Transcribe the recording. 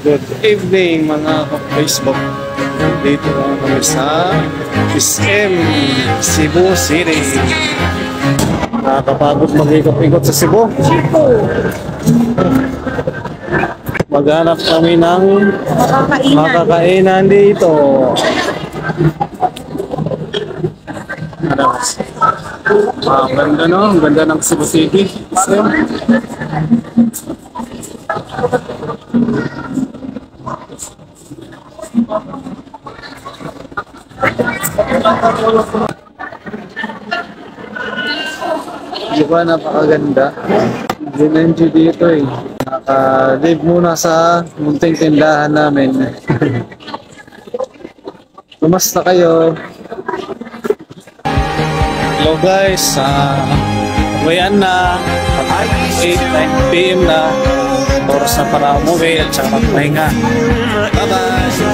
Good evening mga ka-Facebook. Dito na kami sa SM Cebu City. Nakakapagod mag-ikot-ikot sa Cebu. Maghanap kami ng makakainan dito. Ganda no? Ang ganda ng Cebu City. SM. Diba napakaganda? Ginenji dito eh. Naka-live muna sa munting tindahan namin. Kumusta kayo? Hello guys, uwian na. 8-9 PM na. Oras na para umuwi at saka magpahinga. Bye bye!